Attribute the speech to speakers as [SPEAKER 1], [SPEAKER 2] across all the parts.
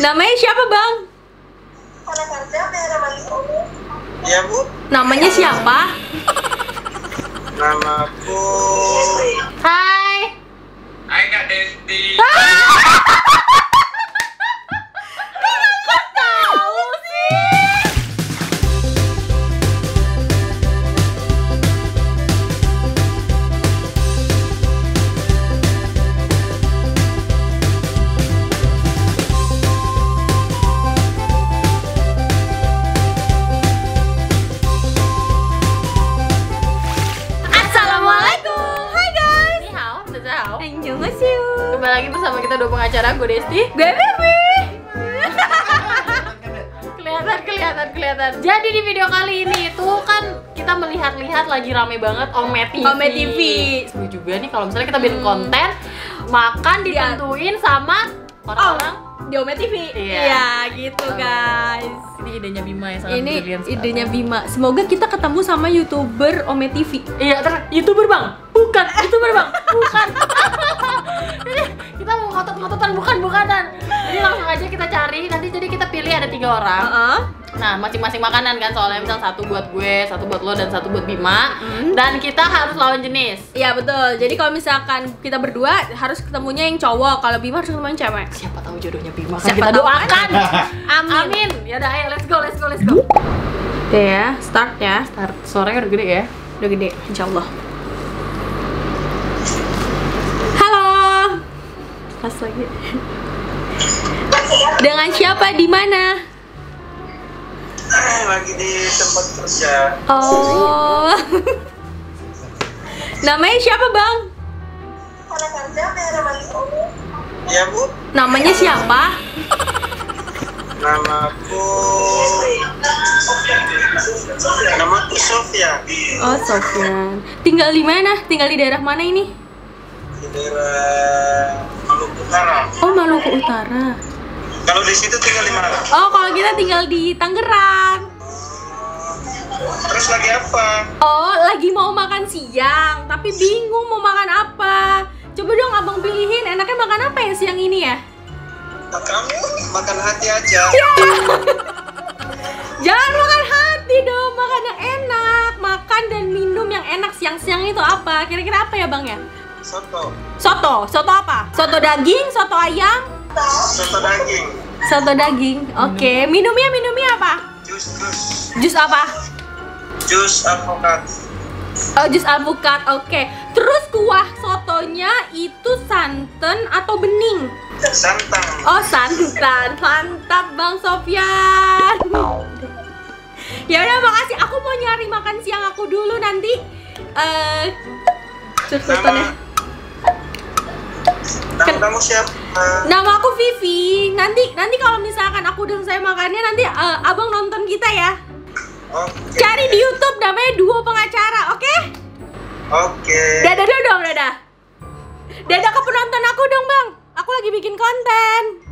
[SPEAKER 1] Namanya siapa, Bang?
[SPEAKER 2] Iya, Bu.
[SPEAKER 1] Namanya siapa?
[SPEAKER 2] Namaku.
[SPEAKER 1] Hai.
[SPEAKER 2] Hai, Kak Desti.
[SPEAKER 1] Kok tahu sih? Kembali lagi bersama kita dua pengacara, gue Desti, gue Vivi. Kelihatan. Jadi di video kali ini itu kan kita melihat-lihat lagi rame banget Ome TV. Seru juga nih kalau misalnya kita bikin konten makan ditentuin sama orang-orang di Ome TV. Iya, gitu guys.
[SPEAKER 3] Ini idenya Bima yang sangat
[SPEAKER 1] Ini
[SPEAKER 3] brilian sekali.
[SPEAKER 1] idenya Bima. Semoga kita ketemu sama YouTuber Ome TV.
[SPEAKER 3] Iya, YouTuber Bang. Bukan, YouTuber Bang. Bukan. Kita mau ngotot-ngototan, bukan-bukanan. Jadi langsung aja kita cari. Nanti jadi kita pilih ada 3 orang. Nah, masing-masing makanan kan, soalnya misal satu buat gue, satu buat lo, dan satu buat Bima. Dan kita harus lawan jenis.
[SPEAKER 1] Iya betul. Jadi kalau misalkan kita berdua harus ketemunya yang cowok, kalau Bima harus ketemu yang cewek.
[SPEAKER 3] Siapa tahu jodohnya Bima kan
[SPEAKER 1] Siapa
[SPEAKER 3] kita
[SPEAKER 1] tahu
[SPEAKER 3] doakan.
[SPEAKER 1] Amin.
[SPEAKER 3] Yaudah, ayo let's go.
[SPEAKER 1] Oke ya, start ya.
[SPEAKER 3] Start. Suaranya udah gede ya.
[SPEAKER 1] Udah gede, insyaallah. Halo. Pas lagi. Dengan siapa, di mana?
[SPEAKER 2] Lagi di tempat kerja.
[SPEAKER 1] Oh. Namanya siapa, Bang?
[SPEAKER 2] Iya, Bu.
[SPEAKER 1] Namanya siapa?
[SPEAKER 2] Namaku Sofia.
[SPEAKER 1] Oh, Sofyan. Tinggal di mana? Tinggal di daerah mana ini?
[SPEAKER 2] Di daerah Maluku Utara.
[SPEAKER 1] Oh, Maluku Utara.
[SPEAKER 2] Kalau di situ tinggal di mana?
[SPEAKER 1] Oh, kalau kita tinggal di Tangerang.
[SPEAKER 2] Terus lagi apa?
[SPEAKER 1] Oh, lagi mau makan siang, tapi bingung mau makan apa. Coba dong abang pilihin, enaknya makan apa ya siang ini ya?
[SPEAKER 2] Kamu makan hati aja.
[SPEAKER 1] Jangan makan hati dong, makan yang enak. Makan dan minum yang enak siang-siang itu apa? Kira-kira apa ya bang ya?
[SPEAKER 2] Soto.
[SPEAKER 1] Soto apa? Soto daging, soto ayam?
[SPEAKER 2] Soto daging.
[SPEAKER 1] Soto daging, oke. Minumnya apa? Jus apa?
[SPEAKER 2] Jus alpukat.
[SPEAKER 1] Oh, jus alpukat, oke. Terus kuah sotonya itu santan atau bening?
[SPEAKER 2] Santan.
[SPEAKER 1] Oh, santan. Mantap Bang Sofyan. Ya udah, makasih. Aku mau nyari makan siang aku dulu nanti. Nama
[SPEAKER 2] kamu siapa?
[SPEAKER 1] Nama aku Vivi. Nanti kalau misalkan aku udah selesai makannya, nanti abang nonton kita ya.
[SPEAKER 2] Oke.
[SPEAKER 1] Cari di YouTube namanya Duo Pengacara, oke?
[SPEAKER 2] Oke.
[SPEAKER 1] Dadah dong, dadah. Dadah ke penonton aku dong, Bang. Aku lagi bikin konten.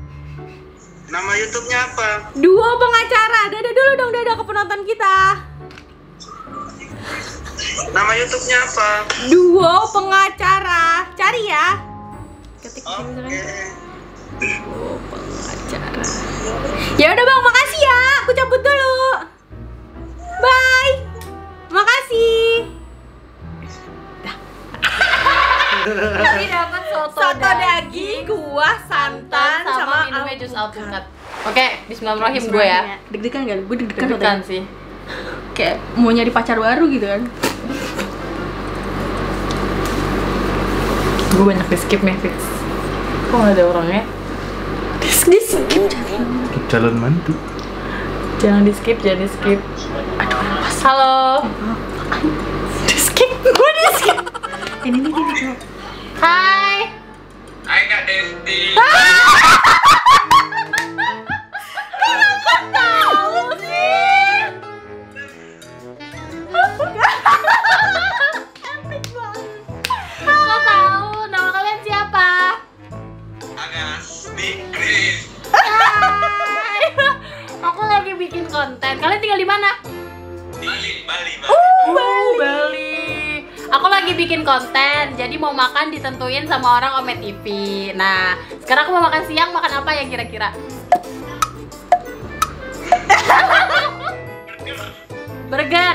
[SPEAKER 2] Nama YouTube-nya apa?
[SPEAKER 1] Duo Pengacara. Dadah dulu dong, dadah ke penonton kita.
[SPEAKER 2] Nama YouTube-nya apa?
[SPEAKER 1] Duo Pengacara. Cari ya. Ketik
[SPEAKER 2] Oke.
[SPEAKER 1] Duo Pengacara. Ya udah Bang, makasih ya. Aku cabut dulu. Bye. Makasih.
[SPEAKER 3] Kami dapat
[SPEAKER 1] Soto daging, kuah, santan, sama
[SPEAKER 3] minumnya jus alpukat. Oke, bismillahirrahmanirrahim gue ya.
[SPEAKER 1] Deg-degan gak? Gue deg-degan
[SPEAKER 3] Deg-degan sih.
[SPEAKER 1] Kayak mau nyari pacar baru gitu kan.
[SPEAKER 3] Gue banyak di skip nih, fix. Kok gak ada orangnya?
[SPEAKER 1] Di skip.
[SPEAKER 4] Calon mantu.
[SPEAKER 3] Jangan di skip. Aduh, halo.
[SPEAKER 1] Di skip. Gue di skip. Ini
[SPEAKER 3] Hai.
[SPEAKER 2] Hai Kak Desti.
[SPEAKER 1] Kok tahu sih? Epic banget.
[SPEAKER 3] Kok tahu nama kalian siapa?
[SPEAKER 2] Agas Nikris.
[SPEAKER 3] Hai. Aku lagi bikin konten. Kalian tinggal di mana?
[SPEAKER 2] Bali.
[SPEAKER 3] Bali. Aku lagi bikin konten, jadi mau makan ditentuin sama orang Ome TV. Nah, sekarang aku mau makan siang, makan apa ya kira-kira?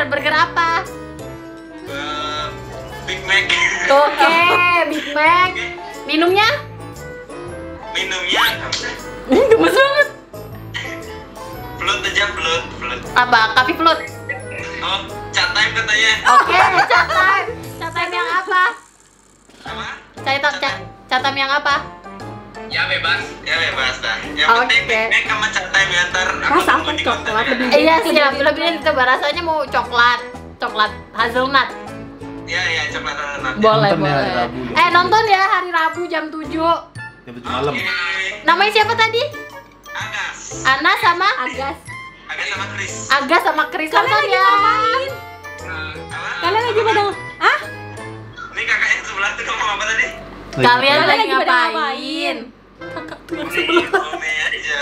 [SPEAKER 3] Burger apa?
[SPEAKER 2] Big Mac.
[SPEAKER 3] Oke, Big Mac. Minumnya?
[SPEAKER 2] Minumnya
[SPEAKER 3] Gemes banget.
[SPEAKER 2] Float aja, float.
[SPEAKER 3] Apa? Coffee float.
[SPEAKER 2] Oh, chat time katanya.
[SPEAKER 3] Oke, cat time. Cat time yang apa?
[SPEAKER 2] Apa?
[SPEAKER 3] Cat time yang apa?
[SPEAKER 2] Ya bebas dah. Yang penting
[SPEAKER 3] Oke.
[SPEAKER 2] Big Mac sama chat time ya, ntar aku
[SPEAKER 1] Rasa
[SPEAKER 2] tunggu
[SPEAKER 1] apa
[SPEAKER 2] di
[SPEAKER 1] coklat
[SPEAKER 2] konten.
[SPEAKER 1] lebih?
[SPEAKER 3] Iya siap, lebih coba rasanya mau coklat hazelnut.
[SPEAKER 2] Iya, coklat nanti.
[SPEAKER 3] Boleh,
[SPEAKER 4] Nonton ya hari
[SPEAKER 3] boleh.
[SPEAKER 4] Rabu jam
[SPEAKER 3] Nonton ya hari Rabu jam 7.
[SPEAKER 4] Jam 7 malam.
[SPEAKER 3] Namanya siapa tadi?
[SPEAKER 2] Agas.
[SPEAKER 3] Ana sama
[SPEAKER 1] Agas.
[SPEAKER 2] Agas sama Chris.
[SPEAKER 3] Aga sama Chris.
[SPEAKER 1] Kalian
[SPEAKER 3] Nonton
[SPEAKER 1] lagi
[SPEAKER 3] ya.
[SPEAKER 1] ngapain?
[SPEAKER 2] Apa?
[SPEAKER 1] Kalian lagi pada ah?
[SPEAKER 2] Ini kakak yang sebelah tuh ngomong apa tadi?
[SPEAKER 3] Kalian lagi
[SPEAKER 1] lagi pada
[SPEAKER 3] ngapain?
[SPEAKER 1] Kakak tuh yang
[SPEAKER 2] Ini ngomong aja.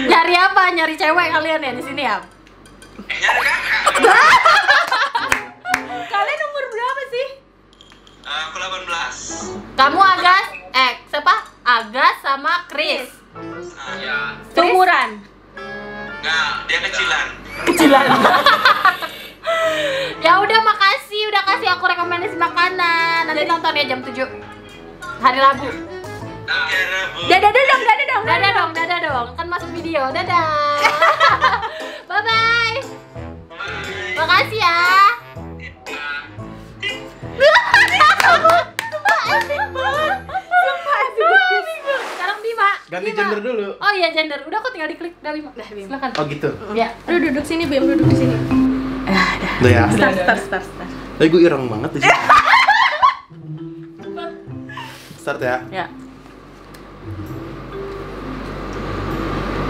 [SPEAKER 3] Nyari apa? Nyari cewek kalian ya di sini ya?
[SPEAKER 2] Nyari kakak.
[SPEAKER 1] Kalian umur berapa sih?
[SPEAKER 2] Aku 18.
[SPEAKER 3] Kamu Agas? Siapa? Agas sama Chris.
[SPEAKER 2] Ya.
[SPEAKER 1] Seumuran.
[SPEAKER 2] Enggak, dia kecilan.
[SPEAKER 3] Kecilan. Ya udah, makasih udah kasih aku rekomendasi makanan. Nanti nonton ya jam 7 hari Rabu.
[SPEAKER 2] Oke, Rabu.
[SPEAKER 1] Dadah dong.
[SPEAKER 3] Dadah dong. Kan masuk video. Dadah. Bye bye.
[SPEAKER 2] Bye.
[SPEAKER 3] Makasih ya. Sekarang Bima.
[SPEAKER 4] Ganti
[SPEAKER 3] Bima.
[SPEAKER 4] gender dulu.
[SPEAKER 3] Oh iya, gender. Udah kok tinggal diklik. Udah Bima. Silakan.
[SPEAKER 4] Oh gitu.
[SPEAKER 3] Ya.
[SPEAKER 1] Aduh, duduk sini, Bim, duduk di sini.
[SPEAKER 4] Udah ya.
[SPEAKER 1] Start.
[SPEAKER 4] Tapi gue ireng banget di sini. Start ya.
[SPEAKER 1] Ya.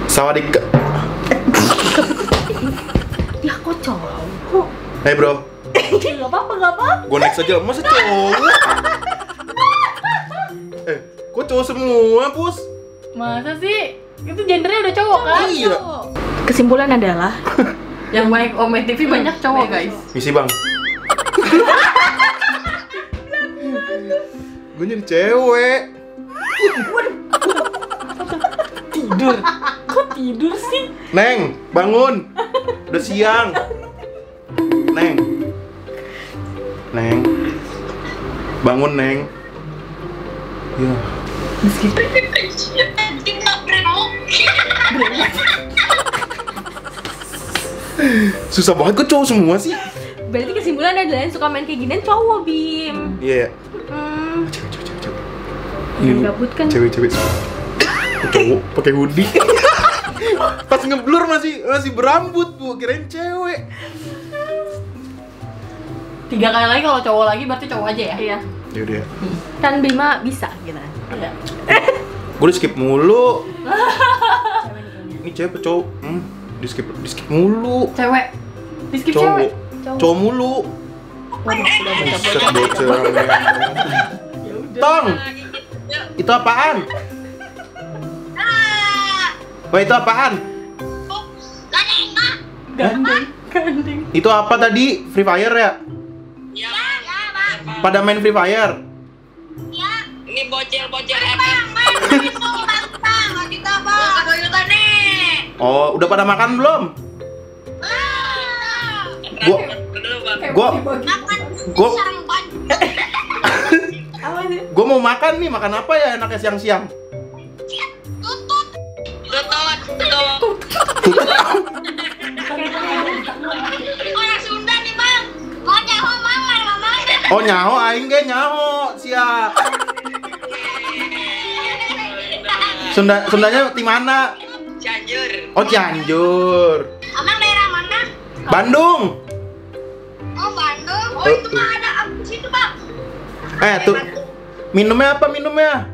[SPEAKER 4] Sawadika.
[SPEAKER 1] Ya kok cowok?
[SPEAKER 4] Hey bro,
[SPEAKER 1] Gak apa-apa.
[SPEAKER 4] gue next aja. Masa cowok? Kok cowok semua, Pus?
[SPEAKER 3] Masa sih? Itu gendernya udah cowok kan?
[SPEAKER 4] Iya.
[SPEAKER 1] Kesimpulan adalah
[SPEAKER 3] Yang main Ome TV banyak cowok guys.
[SPEAKER 4] Misi bang. Gue nyari cewek.
[SPEAKER 3] Tidur. Kok tidur sih?
[SPEAKER 4] Neng, bangun. Udah siang. Neng. Bangun, Neng. Ya. Susah banget kok cowok semua sih.
[SPEAKER 1] berarti kesimpulan adalah yang suka main kayak ginian cowok, Bim.
[SPEAKER 4] Iya. Cewek. Iya,
[SPEAKER 1] Gabut kan?
[SPEAKER 4] Cewek semua. Cowok pakai hoodie. Pas ngeblur masih berambut, Bu. Kirain cewek.
[SPEAKER 3] 3 kali lagi kalau cowok lagi berarti cowok aja ya?
[SPEAKER 1] Iya.
[SPEAKER 4] Ya udah.
[SPEAKER 1] Kan Bima bisa gitu.
[SPEAKER 3] Iya.
[SPEAKER 4] Gue di skip mulu. Ini cewek apa cowok? Di skip mulu.
[SPEAKER 3] Cewek. Di skip cewek.
[SPEAKER 4] Cowok mulu. Buset bocor. Tong. Itu apaan? Wah, itu apaan?
[SPEAKER 3] Gandeng.
[SPEAKER 4] Itu apa tadi? Free Fire ya?
[SPEAKER 2] Iya,
[SPEAKER 4] Pada main Free Fire?
[SPEAKER 2] ini bocil efek.
[SPEAKER 4] Oh, udah pada makan belum? Gua mau makan nih, makan apa ya enaknya siang-siang? Oh nyaho, aing ge nyaho, siap. Sundanya di mana?
[SPEAKER 2] Cianjur.
[SPEAKER 4] Oh Cianjur.
[SPEAKER 5] Abang daerah mana?
[SPEAKER 4] Bandung.
[SPEAKER 5] Oh Bandung. Oh itu mah ada apa situ bang?
[SPEAKER 4] Tuh. Minumnya apa minumnya?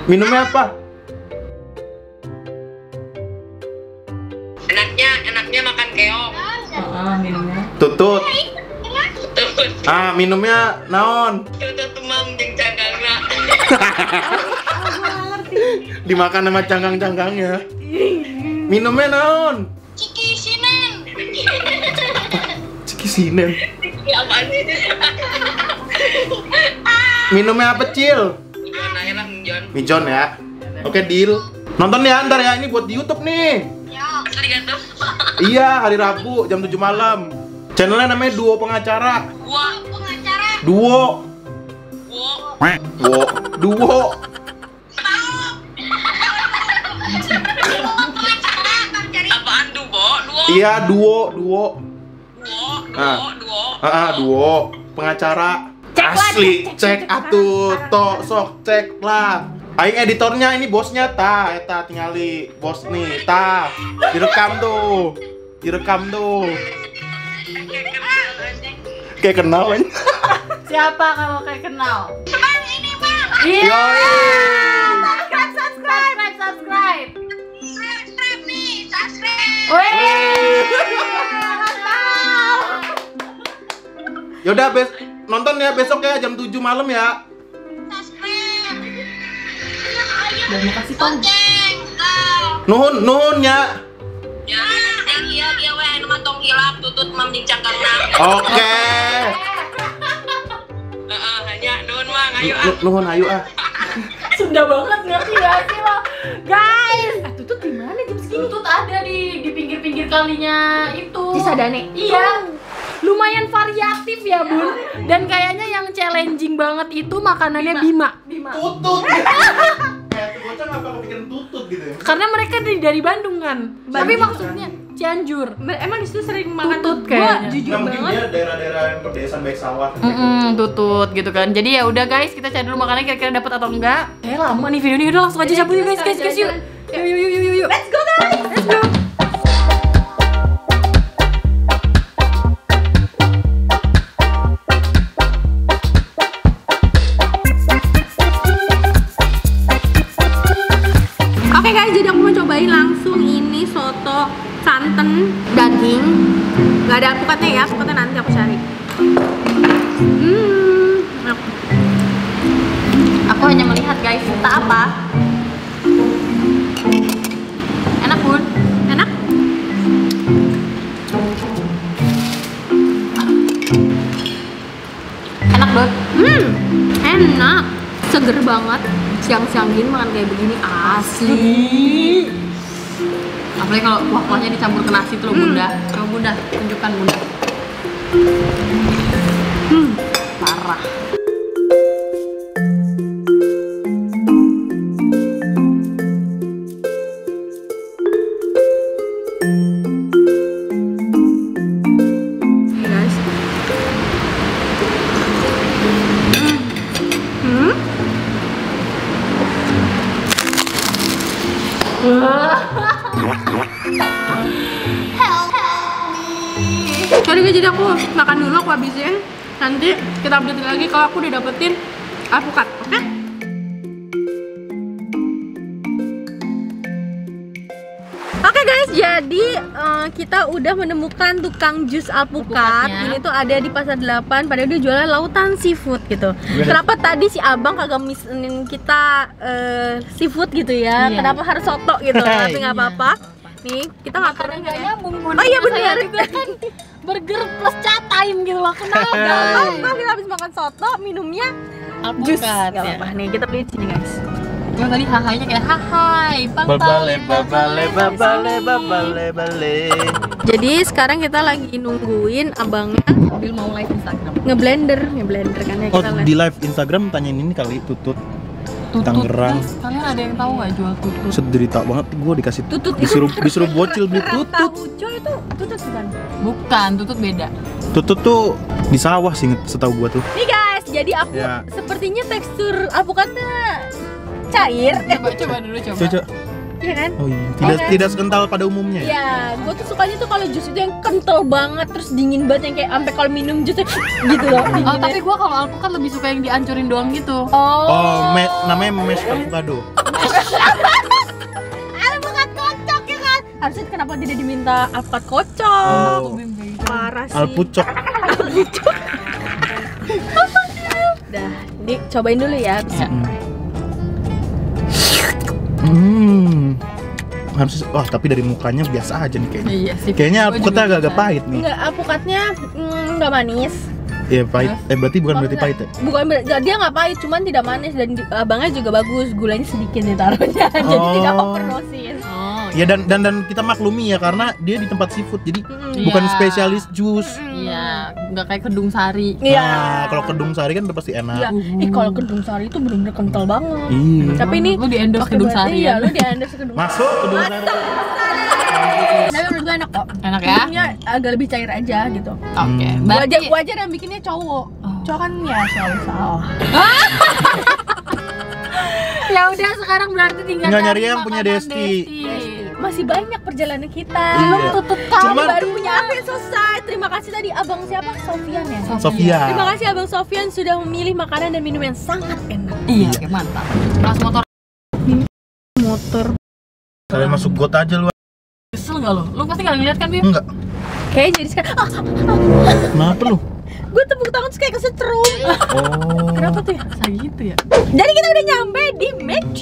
[SPEAKER 4] Minumnya apa?
[SPEAKER 2] Enaknya makan keong.
[SPEAKER 3] Minumnya.
[SPEAKER 4] Tutut. Minumnya naon?
[SPEAKER 2] Tutut temam jeung cangkangna.
[SPEAKER 4] Dimakan sama canggang-canggangnya. Minumnya naon?
[SPEAKER 5] Ciki sinen.
[SPEAKER 4] Ciki sinen.
[SPEAKER 2] Apaan sih?
[SPEAKER 4] Minumnya apa, Cil?
[SPEAKER 2] John aja lah, John.
[SPEAKER 4] Mijon ya. Oke, deal. Nonton ya ntar ya, ini buat di YouTube nih.
[SPEAKER 5] Ya.
[SPEAKER 2] Asli gantung.
[SPEAKER 4] Iya, hari Rabu jam 7 malam. Channelnya namanya Duo Pengacara.
[SPEAKER 2] Wah,
[SPEAKER 5] Pengacara.
[SPEAKER 4] Duo. Duo.
[SPEAKER 5] Pengacara Bang cari.
[SPEAKER 2] apaan duo?
[SPEAKER 4] Iya, duo.
[SPEAKER 2] Duo.
[SPEAKER 4] Duo. Pengacara.
[SPEAKER 3] Cek lah,
[SPEAKER 4] Asli, cek atuh, sok cek lah. Aing editornya ini bosnya eta tingali bos nih, direkam tuh. Kayak kenal kan?
[SPEAKER 3] Siapa kalau kayak kenal?
[SPEAKER 5] Bang ini Bang.
[SPEAKER 3] Iya.
[SPEAKER 5] Subscribe.
[SPEAKER 3] Subscribe.
[SPEAKER 5] Subscribe nih, subscribe.
[SPEAKER 3] Wih.
[SPEAKER 4] Yaudah, nonton ya besok ya jam 7 malam ya.
[SPEAKER 5] Subscribe.
[SPEAKER 3] Dan makasih Tom.
[SPEAKER 5] Lonceng.
[SPEAKER 4] Nuhun ya.
[SPEAKER 2] Ya, iya dia weh anu matong hilap tutut membincang karena.
[SPEAKER 4] Oke.
[SPEAKER 2] Hanya nun mang ayo
[SPEAKER 4] Nuhun ayo ah.
[SPEAKER 3] Sunda banget ngerti gak sih lo? Guys, Tutut di mana jam segini? Tutut ada di pinggir-pinggir kalinya itu.
[SPEAKER 1] Cisadane.
[SPEAKER 3] Iya. Lumayan variatif ya, Bun. Dan kayaknya yang challenging banget itu makanannya Bima.
[SPEAKER 4] Tutut. Kayak bocah ngapa kepikiran tutut gitu ya?
[SPEAKER 3] Karena mereka dari Bandung kan. Tapi maksudnya Cianjur.
[SPEAKER 1] Emang di situ sering makan
[SPEAKER 3] Tutut
[SPEAKER 1] gua
[SPEAKER 3] kayaknya.
[SPEAKER 1] jujur
[SPEAKER 4] Nggak, mungkin
[SPEAKER 1] banget.
[SPEAKER 4] dia daerah-daerah yang pedesaan baik sawah.
[SPEAKER 3] Tutut gitu kan. Jadi ya udah guys, kita cari dulu makanannya kira-kira dapat atau enggak. Lama nih video ini, udah langsung aja cabut yuk guys yuk. Yuk.
[SPEAKER 1] Let's go guys.
[SPEAKER 3] Let's go.
[SPEAKER 1] Oke guys, jadi aku mau cobain langsung ini soto santan daging. Gak ada alpukatnya ya, alpukatnya nanti aku cari. Enak.
[SPEAKER 3] Aku hanya melihat guys, tak apa. Enak Bun.
[SPEAKER 1] Enak?
[SPEAKER 3] Enak Dot.
[SPEAKER 1] Enak. Seger banget. Siang-siang gini makan kayak begini asli.
[SPEAKER 3] Apalagi kalau kuah-kuahnya dicampur ke nasi tuh loh Bunda. Coba Bunda, tunjukkan Bunda. Parah.
[SPEAKER 1] Guys. Sorry guys, jadi aku makan dulu, aku habisin. Nanti kita update lagi kalau aku udah dapetin alpukat, oke? Oke guys, jadi kita udah menemukan tukang jus alpukat.
[SPEAKER 3] Alpukatnya.
[SPEAKER 1] Ini tuh ada di Pasar 8, padahal dia jualan lautan seafood gitu. Kenapa tadi si abang kagak misenin kita seafood gitu ya?
[SPEAKER 3] Iya.
[SPEAKER 1] Kenapa harus soto gitu? Tapi nggak apa-apa. Nih, kita nggak perlu
[SPEAKER 3] Nggak nyambung Bun.
[SPEAKER 1] Oh iya
[SPEAKER 3] Saya
[SPEAKER 1] benar.
[SPEAKER 3] juga kan burger plus chat time gitu loh. Kenapa?
[SPEAKER 1] Kalau kita habis makan soto, minumnya jus.
[SPEAKER 3] Alpukat
[SPEAKER 1] Gak
[SPEAKER 3] ya.
[SPEAKER 1] apa-apa nih, kita beli di sini guys.
[SPEAKER 3] Yang tadi hahainya kayak hahai,
[SPEAKER 4] babale.
[SPEAKER 1] Jadi sekarang kita lagi nungguin abangnya
[SPEAKER 3] Bil mau live Instagram.
[SPEAKER 1] ngeblender kan ya
[SPEAKER 4] Oh,
[SPEAKER 1] kita
[SPEAKER 4] di live Instagram tanyain ini kali tutut. Tangerang.
[SPEAKER 3] Guys, kalian ada yang tahu nggak jual tutut?
[SPEAKER 4] Sederita banget gue dikasih
[SPEAKER 1] Tutut
[SPEAKER 4] disuruh bocil beli tutut.
[SPEAKER 1] Tauco itu tutut bukan?
[SPEAKER 3] Bukan, tutut beda.
[SPEAKER 4] Tutut tuh di sawah sih setahu gua tuh.
[SPEAKER 1] Nih guys, jadi aku
[SPEAKER 4] Ya.
[SPEAKER 1] sepertinya tekstur alpukatnya cair.
[SPEAKER 3] Coba dulu coba.
[SPEAKER 4] Coba.
[SPEAKER 1] Iya kan?
[SPEAKER 4] Oh iya, tidak sekental pada umumnya ya.
[SPEAKER 1] Iya, gue tuh sukanya tuh kalau jus itu yang kental banget terus dingin banget yang kayak sampai kalau minum jusnya gitu loh.
[SPEAKER 3] Oh,
[SPEAKER 1] dinginnya.
[SPEAKER 3] tapi gua kalau alpukat lebih suka yang dihancurin doang gitu.
[SPEAKER 1] Oh,
[SPEAKER 4] Namanya mash avocado.
[SPEAKER 1] alpukat kocok ya kan? Harusnya kenapa tidak diminta alpukat kocok?
[SPEAKER 4] Oh.
[SPEAKER 1] Parah sih.
[SPEAKER 4] Alpucok.
[SPEAKER 1] Dah, Dik, cobain dulu ya.
[SPEAKER 3] Ya.
[SPEAKER 4] Harus, wah tapi dari mukanya biasa aja nih kayaknya.
[SPEAKER 3] Iya sih.
[SPEAKER 4] Kayaknya
[SPEAKER 3] Gua
[SPEAKER 4] alpukatnya
[SPEAKER 3] juga
[SPEAKER 4] agak
[SPEAKER 3] bisa.
[SPEAKER 4] pahit nih.
[SPEAKER 1] Enggak, alpukatnya enggak manis.
[SPEAKER 4] Iya pahit. Berarti bukan berarti pahit ya?
[SPEAKER 3] Bukan dia nggak pahit, cuman tidak manis dan abangnya juga bagus, gulanya sedikit ditaruhnya, jadi tidak overdosis.
[SPEAKER 4] Ya dan kita maklumi ya karena dia di tempat seafood jadi bukan spesialis jus.
[SPEAKER 1] Iya, nggak kayak Kedung Sari.
[SPEAKER 4] Nah, kalau Kedung Sari kan udah pasti enak.
[SPEAKER 3] Iya. Kalau Kedung Sari itu benar-benar kental banget.
[SPEAKER 4] Iya.
[SPEAKER 3] Tapi ini
[SPEAKER 1] lu di endorse Kedung Sari
[SPEAKER 3] ya?
[SPEAKER 1] ya?
[SPEAKER 3] Lu di endorse Kedung Sari.
[SPEAKER 4] Masuk Kedung Sari.
[SPEAKER 3] Tapi menurut gue enak kok.
[SPEAKER 1] Enak ya?
[SPEAKER 3] Bumbunya agak lebih cair aja gitu.
[SPEAKER 1] Oke. Berarti
[SPEAKER 3] Wajar yang bikinnya cowok. Cowok kan ya selalu salah.
[SPEAKER 1] ya udah sekarang berarti tinggal
[SPEAKER 4] Nyari yang punya
[SPEAKER 1] makanan
[SPEAKER 4] Desti.
[SPEAKER 3] Masih banyak perjalanan kita.
[SPEAKER 4] Iya.
[SPEAKER 3] Belum tutup kali
[SPEAKER 4] Cuman-
[SPEAKER 3] baru punya apa yang selesai. Terima kasih tadi abang siapa? Sofian ya.
[SPEAKER 4] Sofia.
[SPEAKER 3] Terima kasih abang Sofian sudah memilih makanan dan minum yang sangat enak.
[SPEAKER 1] Iya, oke, mantap. Kelas motor
[SPEAKER 4] Kalian masuk got aja lu.
[SPEAKER 1] kesel nggak lo? Lu pasti nggak ngeliat kan, Bim?
[SPEAKER 4] Enggak.
[SPEAKER 3] Kayaknya jadi sekarang.
[SPEAKER 4] Kenapa lu?
[SPEAKER 3] Gue tepuk tangan terus kayak kesetrum.
[SPEAKER 4] Oh.
[SPEAKER 3] Kenapa tuh ya?
[SPEAKER 1] Bisa gitu ya?
[SPEAKER 3] Jadi kita udah nyampe di McD.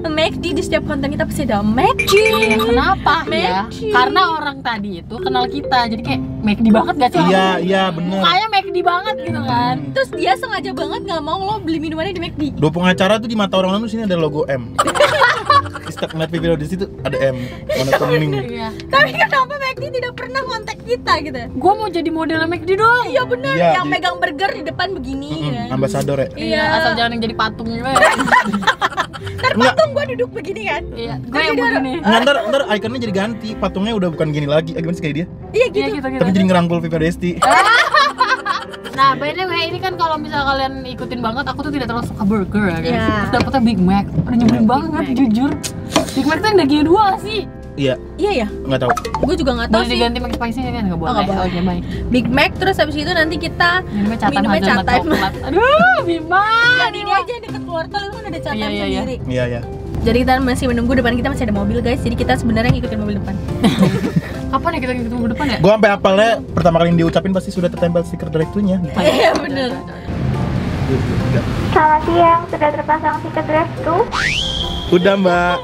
[SPEAKER 3] McD di setiap konten kita pasti ada McD.
[SPEAKER 1] Iya, kenapa ya?
[SPEAKER 3] McD.
[SPEAKER 1] Karena orang tadi itu kenal kita, jadi kayak McD banget gak sih?
[SPEAKER 4] Iya bener.
[SPEAKER 1] Mukanya McD banget gitu kan?
[SPEAKER 3] Terus dia sengaja banget nggak mau lo beli minumannya di McD.
[SPEAKER 4] Dua pengacara tuh di mata orang lain tuh sini ada logo M. Setiap ngeliat video di situ ada M, warna kuning.
[SPEAKER 1] Iya.
[SPEAKER 3] Tapi kenapa McD tidak pernah kontak kita gitu?
[SPEAKER 1] Gua mau jadi model McD dong.
[SPEAKER 3] Iya benar,
[SPEAKER 4] Iya,
[SPEAKER 3] yang
[SPEAKER 4] jadi-
[SPEAKER 3] megang burger di depan begini kan.
[SPEAKER 4] Ambasador ya.
[SPEAKER 1] Iya, asal jangan yang jadi patung gitu ya.
[SPEAKER 3] Ntar patung gue duduk begini kan.
[SPEAKER 1] Iya, gue yang begini.
[SPEAKER 4] Ntar ikonnya jadi ganti, patungnya udah bukan gini lagi. Gimana sih kayak dia?
[SPEAKER 3] Iya
[SPEAKER 1] Iya
[SPEAKER 3] gitu.
[SPEAKER 1] gitu.
[SPEAKER 4] Tapi jadi ngerangkul Viva Desti.
[SPEAKER 1] Nah, by the way, ini kan kalau misal kalian ikutin banget, aku tuh tidak terlalu suka burger ya guys.
[SPEAKER 3] Iya.
[SPEAKER 1] Terus dapetnya Big Mac, udah nyebelin banget jujur. Big Mac tuh yang dagingnya 2 gak sih?
[SPEAKER 4] Iya,
[SPEAKER 3] Iya ya.
[SPEAKER 4] nggak tahu.
[SPEAKER 3] Gue juga nggak tahu
[SPEAKER 1] Boleh
[SPEAKER 3] sih.
[SPEAKER 1] diganti pakai spicy kan? Nggak boleh.
[SPEAKER 3] nggak boleh.
[SPEAKER 1] Oke, baik.
[SPEAKER 3] Big Mac terus habis itu nanti kita
[SPEAKER 1] Minumnya catam
[SPEAKER 3] Minumnya
[SPEAKER 1] hazelnut
[SPEAKER 3] catam.
[SPEAKER 1] coklat. Aduh, Bima.
[SPEAKER 3] yang ini aja yang deket wortel itu kan ada catam
[SPEAKER 1] Iya, iya, iya.
[SPEAKER 3] sendiri.
[SPEAKER 4] Iya ya.
[SPEAKER 3] Jadi kita masih menunggu, depan kita masih ada mobil guys. Jadi kita sebenarnya ngikutin mobil depan.
[SPEAKER 1] Kapan ya kita ketemu depan ya?
[SPEAKER 4] Gua sampai apalnya pertama kali diucapin pasti sudah tertempel stiker drive-thru-nya.
[SPEAKER 3] Iya bener.
[SPEAKER 5] Selamat siang, sudah terpasang tiket drive-thru.
[SPEAKER 4] Udah Mbak.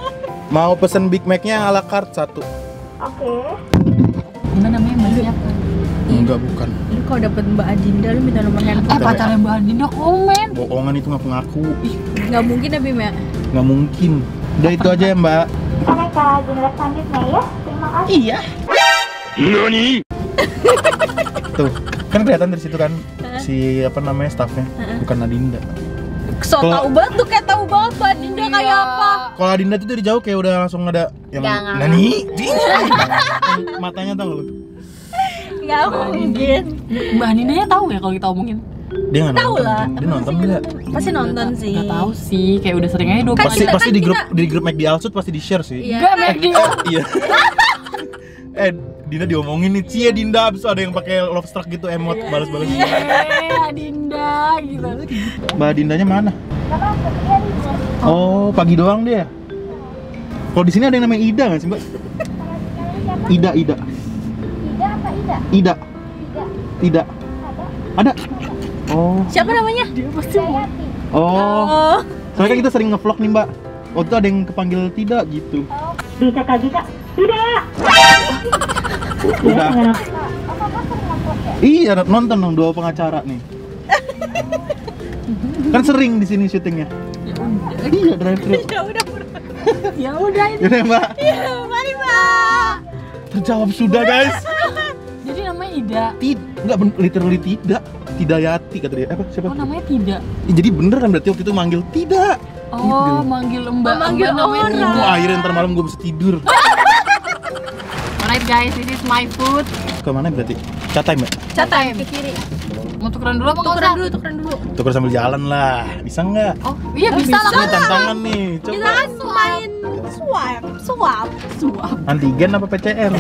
[SPEAKER 4] Mau pesen Big Mac-nya ala carte 1.
[SPEAKER 5] Oke.
[SPEAKER 1] Gimana namanya Mbak siapa?
[SPEAKER 4] Enggak, bukan.
[SPEAKER 3] Lu kalau dapet Mbak Adinda lu minta nomor handphone.
[SPEAKER 1] Pacarnya Mbak Andinda komen.
[SPEAKER 4] Bohongan itu ngaku-ngaku.
[SPEAKER 3] Nggak mungkin ya Bim ya.
[SPEAKER 4] Nggak mungkin. Udah itu aja ya Mbak.
[SPEAKER 5] Kita naik ke agenda selanjutnya ya. Terima kasih.
[SPEAKER 4] Iya. Tuh, kan kelihatan dari situ kan si apa namanya staffnya, bukan Adinda.
[SPEAKER 3] So
[SPEAKER 4] Kalau-
[SPEAKER 3] tau banget tuh, kayak tau banget Mbak Adinda kayak apa.
[SPEAKER 4] Kalau Adinda tuh dari jauh kayak udah langsung ada yang
[SPEAKER 1] Jangan.
[SPEAKER 4] nani. Matanya tau lu.
[SPEAKER 3] Nggak mungkin.
[SPEAKER 1] Mbak Andinda tahu ya kalau kita omongin?
[SPEAKER 4] Dia nggak
[SPEAKER 3] Tahu
[SPEAKER 4] nonton.
[SPEAKER 3] lah.
[SPEAKER 4] Dia nonton nggak?
[SPEAKER 3] Pasti nonton sih.
[SPEAKER 1] Nggak tahu sih, kayak udah sering aja 2
[SPEAKER 3] Kan
[SPEAKER 4] Pasti
[SPEAKER 3] kita-
[SPEAKER 4] pasti
[SPEAKER 3] kan
[SPEAKER 4] di grup
[SPEAKER 3] kita-
[SPEAKER 4] di grup McD Alsut pasti di share sih.
[SPEAKER 3] Iya.
[SPEAKER 1] Enggak, McD.
[SPEAKER 4] Iya. Dinda diomongin nih, cie Dinda, abis itu ada yang pakai love struck gitu emot balas-balas.
[SPEAKER 1] Adinda gitu.
[SPEAKER 4] Mbak Dindanya mana? Oh, pagi doang dia. Kalau di sini ada yang namanya Ida nggak sih Mbak? Ida.
[SPEAKER 5] Ida apa Ida?
[SPEAKER 4] Ida. Tidak. Ada. Oh.
[SPEAKER 3] Siapa namanya?
[SPEAKER 5] Jayati.
[SPEAKER 4] Oh. Soalnya kan kita sering ngevlog nih Mbak. Waktu itu ada yang kepanggil tidak gitu.
[SPEAKER 5] Bisa Kak Gita? Tidak.
[SPEAKER 4] Udah.
[SPEAKER 5] Oh, Kakak sering ngupload ya?
[SPEAKER 4] Iya, nonton dong 2 pengacara nih. Kan sering di sini syutingnya. Iya, drive-thru.
[SPEAKER 3] Ya udah.
[SPEAKER 1] Ya udah ini.
[SPEAKER 4] Yaudah Mbak.
[SPEAKER 3] Ya, mari Mbak.
[SPEAKER 4] Terjawab sudah guys.
[SPEAKER 1] Jadi namanya Ida.
[SPEAKER 4] Enggak, literally tidak. Tidayati kata dia. Apa siapa?
[SPEAKER 1] Oh, namanya tidak.
[SPEAKER 4] Ya, jadi bener kan berarti waktu itu manggil tidak.
[SPEAKER 1] Oh, manggil Mbak.
[SPEAKER 3] Manggil
[SPEAKER 1] Mbak namanya
[SPEAKER 3] orang.
[SPEAKER 1] Tidak.
[SPEAKER 4] Mau akhirnya ntar malam gue bisa tidur.
[SPEAKER 1] Alright guys, this is my food.
[SPEAKER 4] Kemana berarti? Chat time ya?
[SPEAKER 3] Catat ke kiri.
[SPEAKER 1] Mau tukeran dulu apa nggak usah?
[SPEAKER 3] Tukeran dulu.
[SPEAKER 4] Tuker sambil jalan lah. Bisa nggak?
[SPEAKER 1] Oh, iya bisa lah.
[SPEAKER 4] Ini tantangan nih.
[SPEAKER 3] Kita
[SPEAKER 4] Coba.
[SPEAKER 3] kan main swap.
[SPEAKER 4] Antigen apa PCR?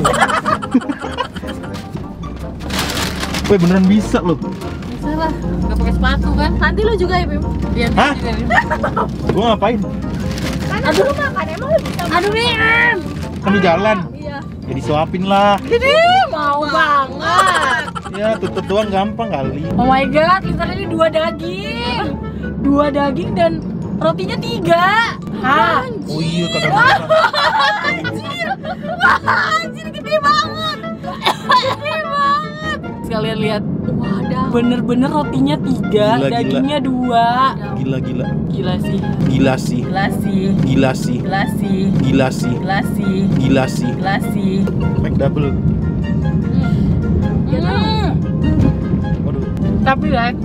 [SPEAKER 4] Weh beneran bisa loh.
[SPEAKER 1] Bisa lah. Nggak pakai sepatu kan?
[SPEAKER 3] Nanti lu juga ya Bim.
[SPEAKER 1] Iya.
[SPEAKER 4] Hah?
[SPEAKER 1] juga.
[SPEAKER 4] Gua ngapain?
[SPEAKER 3] Karena lu makan emang lu bisa.
[SPEAKER 1] Aduh Bim.
[SPEAKER 4] Sambil jalan.
[SPEAKER 3] Iya.
[SPEAKER 4] Ya disuapin lah.
[SPEAKER 1] Ini mau banget.
[SPEAKER 4] Ya tutup doang gampang kali.
[SPEAKER 1] Oh my god, literally 2 daging. 2 daging dan rotinya 3. Hah?
[SPEAKER 4] Oh iya kagak bisa.
[SPEAKER 3] Anjir gede banget. Gede banget. sekalian lihat.
[SPEAKER 1] Wadaw.
[SPEAKER 3] Bener-bener rotinya 3,
[SPEAKER 4] Gila,
[SPEAKER 3] dagingnya 2.
[SPEAKER 4] Gila.
[SPEAKER 3] Gila sih.
[SPEAKER 4] Gila sih.
[SPEAKER 3] Gila sih.
[SPEAKER 4] Gila sih.
[SPEAKER 3] Gila sih.
[SPEAKER 4] Gila sih.
[SPEAKER 3] Gila sih.
[SPEAKER 4] Gila sih.
[SPEAKER 3] Gila sih.
[SPEAKER 4] Make double. Waduh.
[SPEAKER 3] Tapi guys,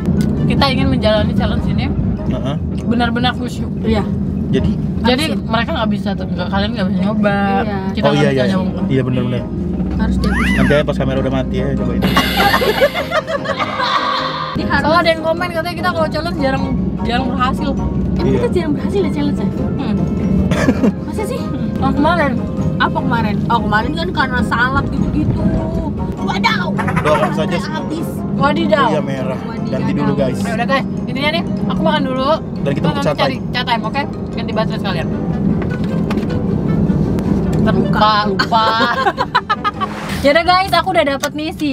[SPEAKER 3] kita ingin menjalani challenge ini
[SPEAKER 4] Heeh.
[SPEAKER 3] benar-benar khusyuk.
[SPEAKER 1] Iya.
[SPEAKER 4] Jadi
[SPEAKER 3] Mereka nggak bisa, kalian nggak bisa nyoba.
[SPEAKER 1] Iya.
[SPEAKER 3] Kita
[SPEAKER 4] oh
[SPEAKER 3] nggak
[SPEAKER 4] iya
[SPEAKER 3] bisa nyoba.
[SPEAKER 4] iya benar-benar.
[SPEAKER 1] Harus dihabis.
[SPEAKER 4] Nanti aja pas kamera udah mati ya cobain.
[SPEAKER 1] Ini harus.
[SPEAKER 3] Soalnya ada yang komen katanya kita kalau challenge jarang berhasil.
[SPEAKER 4] Iya.
[SPEAKER 1] Kita jarang berhasil ya challenge-nya. Masa sih?
[SPEAKER 3] Oh, kemarin.
[SPEAKER 1] Apa kemarin? Oh kemarin kan karena salad gitu-gitu. Wadaw.
[SPEAKER 4] Doakan saja
[SPEAKER 1] Habis.
[SPEAKER 3] Wadidaw.
[SPEAKER 4] iya merah. Ganti dulu guys.
[SPEAKER 3] Ya udah guys, intinya nih aku makan dulu.
[SPEAKER 4] Dan kita
[SPEAKER 3] Terus
[SPEAKER 4] chat
[SPEAKER 3] nanti cari
[SPEAKER 4] time.
[SPEAKER 3] chat time, oke? Ganti baterai sekalian. Lupa. Ya udah guys, aku udah dapet nih si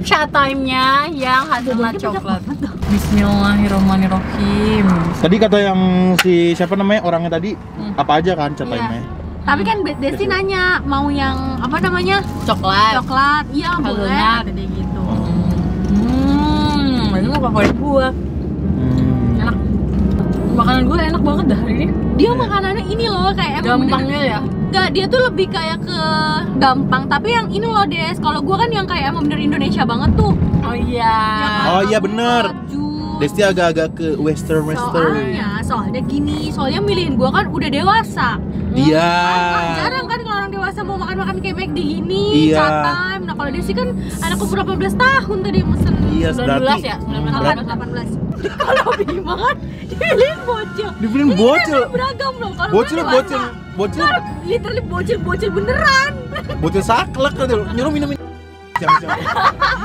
[SPEAKER 3] chat time-nya yang hazelnut coklat. Bismillahirrahmanirrahim.
[SPEAKER 4] Tadi kata yang si siapa namanya orangnya tadi apa aja kan chat
[SPEAKER 1] Iya.
[SPEAKER 4] time-nya?
[SPEAKER 1] Tapi kan Desi nanya mau yang apa namanya?
[SPEAKER 3] Coklat.
[SPEAKER 1] Coklat. Iya boleh.
[SPEAKER 3] Hazelnut.
[SPEAKER 1] Kata dia gitu.
[SPEAKER 3] Ini mah favorit gua. Enak. Makanan gua enak banget dah hari ini.
[SPEAKER 1] Dia makanannya ini loh kayak emang
[SPEAKER 3] Gampangnya ya.
[SPEAKER 1] Enggak, dia tuh lebih kayak ke gampang. Tapi yang ini loh Des. Kalau gua kan yang kayak emang bener Indonesia banget tuh.
[SPEAKER 3] Oh iya.
[SPEAKER 4] Oh iya bener.
[SPEAKER 1] Baju.
[SPEAKER 4] Desti agak-agak ke western.
[SPEAKER 1] Soalnya gini, soalnya milihin gua kan udah dewasa.
[SPEAKER 4] Iya.
[SPEAKER 1] Jarang kan kalau orang dewasa mau makan kayak McD gini,
[SPEAKER 4] Iya.
[SPEAKER 1] chat time. Nah kalau Desi kan anak umur 18 tahun tadi mesen.
[SPEAKER 4] Iya,
[SPEAKER 3] 19
[SPEAKER 4] berarti
[SPEAKER 3] ya?
[SPEAKER 1] 18. Kalau Bima kan dipilihin bocil.
[SPEAKER 4] dipilihin
[SPEAKER 1] Ini
[SPEAKER 4] bocil.
[SPEAKER 1] kan beragam loh. Kalau
[SPEAKER 4] Bocil
[SPEAKER 1] gua
[SPEAKER 4] bocil
[SPEAKER 1] dewasa.
[SPEAKER 4] bocil
[SPEAKER 1] Ntar literally bocil beneran.
[SPEAKER 4] bocil saklek kan nyuruh minum jam-jam.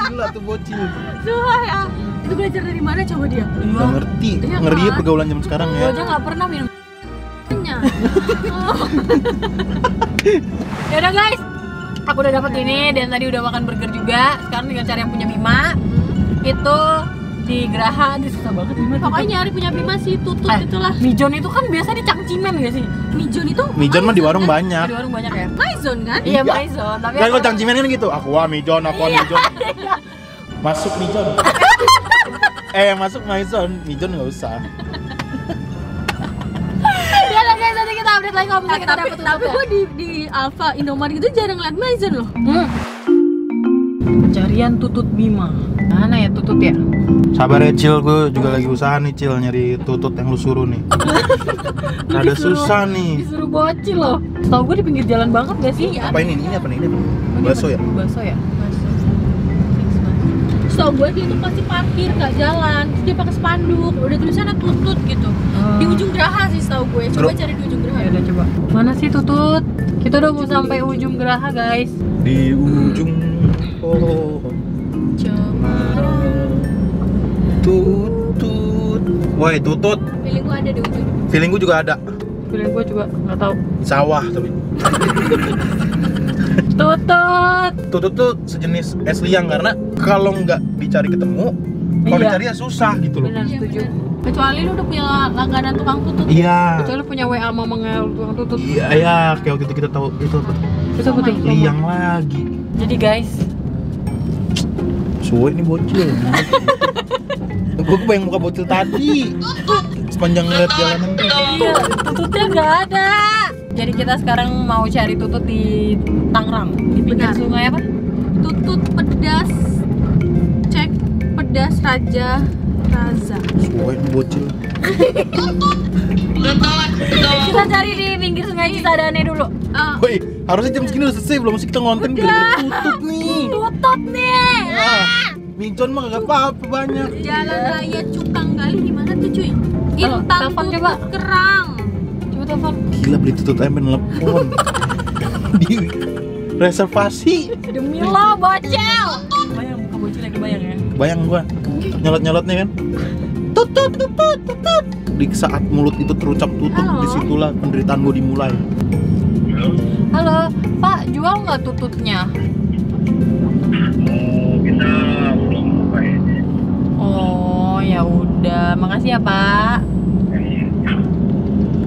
[SPEAKER 4] Gila tuh bocil.
[SPEAKER 1] Sumpah ya. Itu belajar dari mana coba dia?
[SPEAKER 4] Nggak ngerti.
[SPEAKER 1] Iya
[SPEAKER 4] Ngeri ya
[SPEAKER 1] kan?
[SPEAKER 4] pergaulan zaman sekarang
[SPEAKER 3] Gua
[SPEAKER 4] ya.
[SPEAKER 3] aja nggak pernah minum.
[SPEAKER 1] Nya.
[SPEAKER 3] Ya udah guys, aku udah dapet ini dan tadi udah makan burger juga. Sekarang tinggal cari yang punya Bima. Itu di Geraha, aduh susah banget Bima.
[SPEAKER 1] Pokoknya nyari punya Bima sih tutut itulah.
[SPEAKER 3] Mijon itu kan biasa di Cangcimen gak sih?
[SPEAKER 1] Mijon itu
[SPEAKER 4] Mijon mah di warung banyak.
[SPEAKER 3] Di warung banyak ya?
[SPEAKER 1] Maison kan?
[SPEAKER 3] Iya, Maison. Tapi
[SPEAKER 4] Kan
[SPEAKER 3] aku-
[SPEAKER 4] kalau Cangcimen kan gitu, aqua Mijon. Masuk Mijon. Yang masuk Maison, Mijon nggak usah.
[SPEAKER 3] Ya udah guys, nanti kita update lagi kalau misalnya kita dapet
[SPEAKER 1] Tapi gue di Alfa Indomaret gitu jarang liat Maison loh.
[SPEAKER 3] Pencarian tutut Bima. Mana ya tutut ya?
[SPEAKER 4] Sabar ya Cil, gue juga lagi usaha nih Cil nyari tutut yang lu suruh nih. Ada susah nih.
[SPEAKER 3] Disuruh bocil loh. Tahu gue di pinggir jalan banget gak sih?
[SPEAKER 1] Iya.
[SPEAKER 4] Apa ini? Ini apa nih? Ini apa? Bakso ya?
[SPEAKER 3] Bakso ya?
[SPEAKER 1] So gue dia tuh pasti parkir nggak jalan, terus dia pakai spanduk, udah tulisannya tutut gitu. Di ujung Geraha sih setahu gue. Coba cari di ujung Geraha.
[SPEAKER 3] Ya udah coba. Mana sih tutut? Kita udah mau sampai ujung Geraha guys.
[SPEAKER 4] Di ujung pohon
[SPEAKER 1] Coba.
[SPEAKER 4] tutut. Woi tutut.
[SPEAKER 1] Feeling gue ada di ujung.
[SPEAKER 4] Feeling gue juga ada.
[SPEAKER 3] Feeling gue juga nggak tahu.
[SPEAKER 4] Sawah tapi.
[SPEAKER 3] Tutut.
[SPEAKER 4] Tutut tuh sejenis es liang karena kalau nggak dicari ketemu, kalau
[SPEAKER 3] Iya.
[SPEAKER 4] dicari ya susah gitu loh.
[SPEAKER 3] Benar
[SPEAKER 1] Iya,
[SPEAKER 3] setuju.
[SPEAKER 1] bener. Kecuali lu udah punya langganan tukang tutut.
[SPEAKER 4] Iya.
[SPEAKER 3] Kecuali punya WA mama tukang tutut.
[SPEAKER 4] Iya, ya, kayak waktu itu kita tahu itu apa?
[SPEAKER 3] Terus apa tuh?
[SPEAKER 4] Liang lagi.
[SPEAKER 3] Jadi guys,
[SPEAKER 4] Suwe ini bocil. Gue kebayang muka bocil tadi. Sepanjang ngeliat jalanan tuh.
[SPEAKER 3] iya, tututnya nggak ada. Jadi kita sekarang mau cari tutut di Tangerang, di pinggir
[SPEAKER 1] Benar.
[SPEAKER 3] sungai apa?
[SPEAKER 1] Tutut pedas. Cek pedas Raja Raza.
[SPEAKER 4] Suwe ini bocil.
[SPEAKER 3] Kita cari di pinggir sungai Cisadane dulu.
[SPEAKER 4] Woi, harusnya jam segini udah selesai belum sih kita ngonten gara-gara tutut nih.
[SPEAKER 3] Tutut nih.
[SPEAKER 4] Mijon mah gak apa-apa banyak.
[SPEAKER 1] Jalan Raya Cukang Gali di mana tuh cuy?
[SPEAKER 3] Halo,
[SPEAKER 1] Intang
[SPEAKER 3] telepon
[SPEAKER 1] Tutut
[SPEAKER 3] coba.
[SPEAKER 1] Kerang.
[SPEAKER 3] Coba telepon.
[SPEAKER 4] Gila beli tutut ayam telepon. Di reservasi.
[SPEAKER 3] Demi lo bocil. Bayang muka bocil lagi bayang ya.
[SPEAKER 4] Bayang gua nyolot-nyolotnya kan. Tutut. Di saat mulut itu terucap tutut,
[SPEAKER 3] Halo.
[SPEAKER 4] disitulah penderitaan gua dimulai.
[SPEAKER 3] Halo, Pak, jual nggak tututnya?
[SPEAKER 5] Kita belum buka ini.
[SPEAKER 3] Oh, ya udah. Makasih ya, Pak.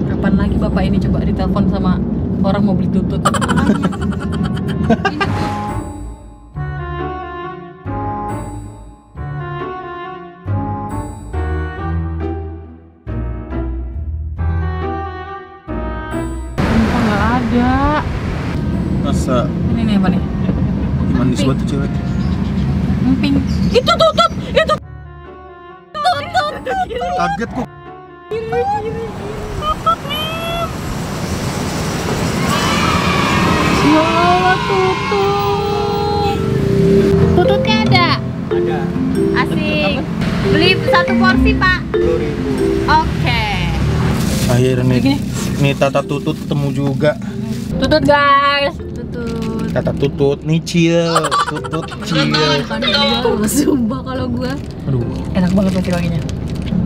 [SPEAKER 3] Kapan lagi Bapak ini coba ditelepon sama orang mau beli tutut?
[SPEAKER 4] Masa
[SPEAKER 3] Ini nih apa nih?
[SPEAKER 4] manis banget tuh cewek.
[SPEAKER 3] Emping. Itu tutut. Itu.
[SPEAKER 4] Kaget kok.
[SPEAKER 3] Ya Allah, tutut. Tututnya ada.
[SPEAKER 4] Ada.
[SPEAKER 3] Asik. Beli satu porsi, Pak.
[SPEAKER 4] 10.000.
[SPEAKER 3] Oke.
[SPEAKER 4] Akhirnya
[SPEAKER 3] Begini.
[SPEAKER 4] nih Tata Tutut ketemu juga.
[SPEAKER 3] Tutut, guys. Tutut.
[SPEAKER 4] Tata Tutut Nicil, Tutut Cil.
[SPEAKER 3] Sumpah kalau gua.
[SPEAKER 4] Aduh,
[SPEAKER 3] Enak banget pasti wanginya.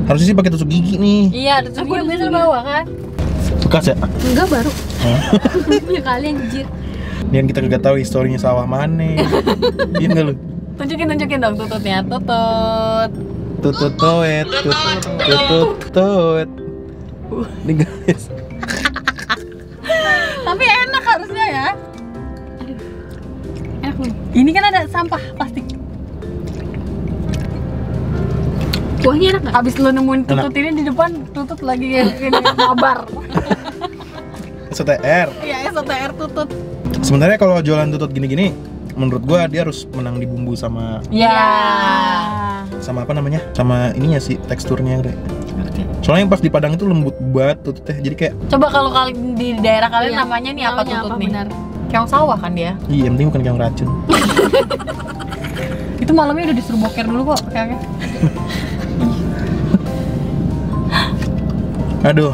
[SPEAKER 4] harusnya sih pakai tusuk gigi nih.
[SPEAKER 3] Iya, tutut gua biasa bawa kan.
[SPEAKER 4] Bekas ya?
[SPEAKER 3] Enggak baru. Ya kali anjir.
[SPEAKER 4] Nian kita kagak tahu historinya sawah mana. Iya nggak lu?
[SPEAKER 3] Tunjukin dong tututnya. Tutut.
[SPEAKER 4] Tutut toet, tutut toet. Ini guys.
[SPEAKER 3] Tapi enak harusnya ya. Aduh. Enak nih. Ini kan ada sampah plastik. Kuahnya enak nggak? Habis lo nemuin tutut ini di depan, tutut lagi ini mabar.
[SPEAKER 4] STR.
[SPEAKER 3] Iya, SOTR tutut.
[SPEAKER 4] Sebenarnya kalau jualan tutut gini-gini, menurut gua dia harus menang di bumbu sama
[SPEAKER 3] Iya.
[SPEAKER 4] apa namanya? Sama ininya sih teksturnya Re. Soalnya yang pas di Padang itu lembut banget tututnya. Jadi kayak
[SPEAKER 3] Coba kalau di daerah kalian
[SPEAKER 1] Iya.
[SPEAKER 3] namanya nih apa
[SPEAKER 1] Namanya
[SPEAKER 3] tutut
[SPEAKER 1] apa,
[SPEAKER 3] nih?
[SPEAKER 1] benar?
[SPEAKER 3] Keong sawah kan dia.
[SPEAKER 4] iya, yang penting bukan keong racun.
[SPEAKER 3] Itu malamnya udah disuruh boker dulu kok kayaknya.
[SPEAKER 4] Aduh.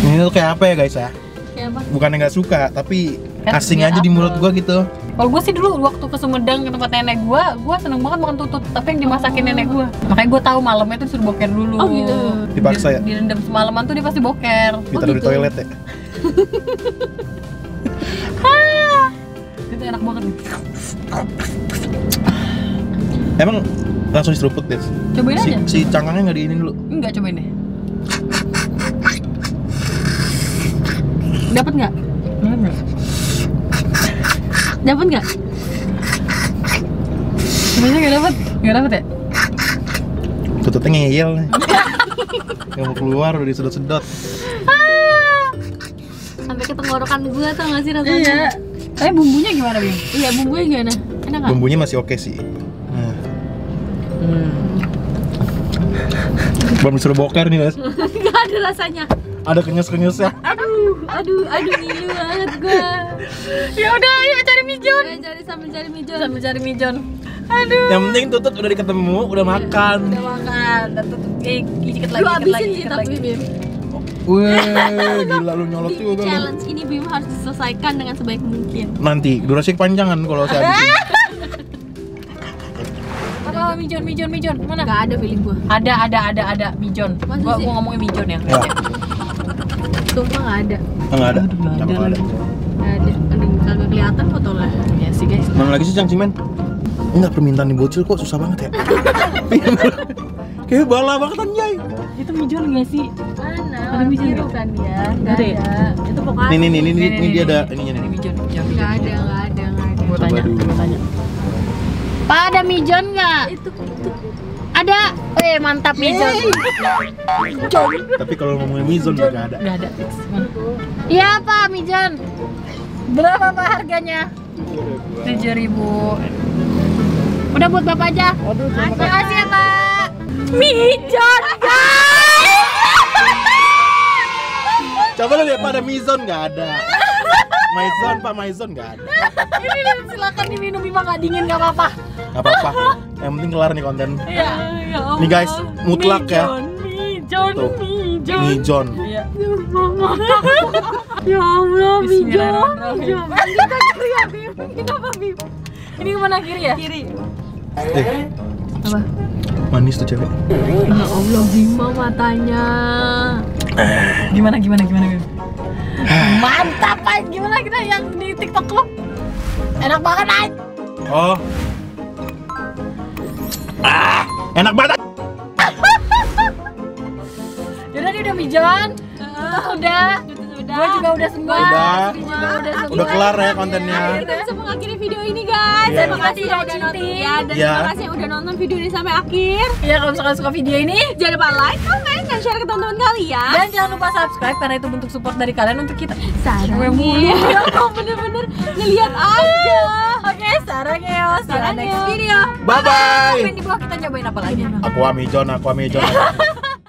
[SPEAKER 4] Ini tuh kayak apa ya guys ya?
[SPEAKER 1] Kayak apa?
[SPEAKER 4] Bukannya nggak suka, tapi
[SPEAKER 3] Kan
[SPEAKER 4] asing
[SPEAKER 3] biar
[SPEAKER 4] aja di
[SPEAKER 3] apa?
[SPEAKER 4] mulut gua gitu.
[SPEAKER 3] Kalau gue sih dulu waktu ke Sumedang ke tempat nenek gue seneng banget makan tutut, tapi yang dimasakin nenek gue. Makanya gue tahu malamnya tuh disuruh boker dulu.
[SPEAKER 1] Oh, gitu.
[SPEAKER 4] Dipaksa ya?
[SPEAKER 3] Direndam semalaman tuh dia pasti boker.
[SPEAKER 4] Ditaruh di
[SPEAKER 1] gitu.
[SPEAKER 4] toilet ya.
[SPEAKER 3] Itu enak banget nih.
[SPEAKER 4] Emang langsung diseruput deh.
[SPEAKER 3] Cobain aja.
[SPEAKER 4] Si cangkangnya nggak diinin dulu.
[SPEAKER 3] Enggak, cobain deh. Dapat nggak? Dapat nggak? Sebenarnya nggak dapat. Nggak dapat ya?
[SPEAKER 4] Tututnya ngeyel nih. Nggak mau keluar udah disedot-sedot.
[SPEAKER 1] Sampai ke tenggorokan gua tau gak sih rasanya?
[SPEAKER 3] Iya. Tapi bumbunya gimana, Bim?
[SPEAKER 1] Iya, bumbunya gimana? Enak gak?
[SPEAKER 4] Bumbunya masih oke sih. Nah. Belum disuruh boker nih guys.
[SPEAKER 1] Gak ada rasanya.
[SPEAKER 4] Ada kenyes-kenyesnya.
[SPEAKER 1] Aduh, ngilu banget gua.
[SPEAKER 3] Ya udah, ayo cari mijon.
[SPEAKER 1] Sambil cari mijon.
[SPEAKER 3] Sambil cari mijon. Aduh.
[SPEAKER 4] Yang penting tutut udah ketemu, udah makan.
[SPEAKER 3] Udah makan, dan tutup dikit lagi,
[SPEAKER 1] Lu
[SPEAKER 3] dikit
[SPEAKER 1] habisin
[SPEAKER 3] lagi,
[SPEAKER 1] sih
[SPEAKER 3] dikit
[SPEAKER 1] tapi
[SPEAKER 3] lagi.
[SPEAKER 1] Bim.
[SPEAKER 4] Wih, gila lu nyolot
[SPEAKER 1] Di
[SPEAKER 4] juga lu.
[SPEAKER 1] challenge ini Bim harus diselesaikan dengan sebaik mungkin.
[SPEAKER 4] Nanti durasi kepanjangan kalau saya habisin.
[SPEAKER 3] Apa mijon? Mana?
[SPEAKER 1] Gak ada feeling gua.
[SPEAKER 3] Ada mijon.
[SPEAKER 1] Masa
[SPEAKER 3] Gua
[SPEAKER 1] sih?
[SPEAKER 3] ngomongin mijon ya.
[SPEAKER 4] Ya,
[SPEAKER 1] Sumpah gak ada.
[SPEAKER 4] enggak ada.
[SPEAKER 3] Aduh, nggak ada.
[SPEAKER 4] Kenapa nggak ada?
[SPEAKER 1] Gak ada. Mending kagak kelihatan fotonya.
[SPEAKER 3] Ya sih guys.
[SPEAKER 4] Mana lagi sih Cangcimen? Enggak, permintaan di bocil kok susah banget ya. Kayak bala banget anjay.
[SPEAKER 3] Itu mijon nggak sih?
[SPEAKER 1] Mana?
[SPEAKER 3] Ada
[SPEAKER 1] Orang
[SPEAKER 3] mijon
[SPEAKER 1] biru
[SPEAKER 3] nggak?
[SPEAKER 1] kan dia. Gak
[SPEAKER 3] Ada ya?
[SPEAKER 1] ada. Itu pokoknya.
[SPEAKER 4] Ini dia ada ininya
[SPEAKER 3] Ini
[SPEAKER 4] nih.
[SPEAKER 3] mijon.
[SPEAKER 1] Gak ada.
[SPEAKER 3] Gua
[SPEAKER 4] Coba
[SPEAKER 3] tanya.
[SPEAKER 4] dulu.
[SPEAKER 3] Pak, ada mijon nggak?
[SPEAKER 1] Itu.
[SPEAKER 3] Ada. Mantap mijon.
[SPEAKER 4] Tapi kalau ngomongin mizon juga ada.
[SPEAKER 3] Nggak ada. Fix. Mana? Iya Pak, mijon. Berapa Pak harganya? 7.000. Udah buat Bapak aja. Terima kasih ya Pak. Mijon guys.
[SPEAKER 4] Coba lu lihat pada mizon nggak ada. Maizon nggak ada.
[SPEAKER 3] Ini silakan diminum Bima, nggak dingin nggak apa-apa.
[SPEAKER 4] Nggak apa-apa. Yang penting kelar nih konten.
[SPEAKER 3] Iya.
[SPEAKER 4] Nih guys, mutlak ya.
[SPEAKER 3] Mijon.
[SPEAKER 4] Tuh. Mizon.
[SPEAKER 3] Iya.
[SPEAKER 1] Ya Allah,
[SPEAKER 3] Bismillahirrahmanirrahim. Kenapa Bim? Ini kemana, kiri ya? Kiri.
[SPEAKER 1] Apa?
[SPEAKER 4] Manis tuh cewek.
[SPEAKER 1] Ya Allah, Bima matanya.
[SPEAKER 3] Gimana Bim? Mantap Pak. Gimana kita yang di TikTok lo? Enak banget Ay.
[SPEAKER 4] Oh. Enak banget.
[SPEAKER 3] Yaudah, dia udah mijon. Udah. Gue juga udah semua.
[SPEAKER 4] Udah kelar ya kontennya.
[SPEAKER 6] Kita bisa mengakhiri video ini guys.
[SPEAKER 4] Iya.
[SPEAKER 6] Terima kasih udah nonton ya, dan
[SPEAKER 4] Iya.
[SPEAKER 6] terima kasih yang udah nonton video ini sampai akhir.
[SPEAKER 3] Ya kalau misalkan suka video ini,
[SPEAKER 6] Jangan lupa like, comment, dan share ke teman-teman kalian.
[SPEAKER 3] dan jangan lupa subscribe karena itu bentuk support dari kalian untuk kita.
[SPEAKER 6] Sarangnya, bener-bener ngeliat aja.
[SPEAKER 3] Oke, sarangnya. See you on next
[SPEAKER 6] Sarangnya.
[SPEAKER 3] video.
[SPEAKER 4] Bye bye.
[SPEAKER 3] Komen di bawah kita cobain apa lagi.
[SPEAKER 4] Aquamijon.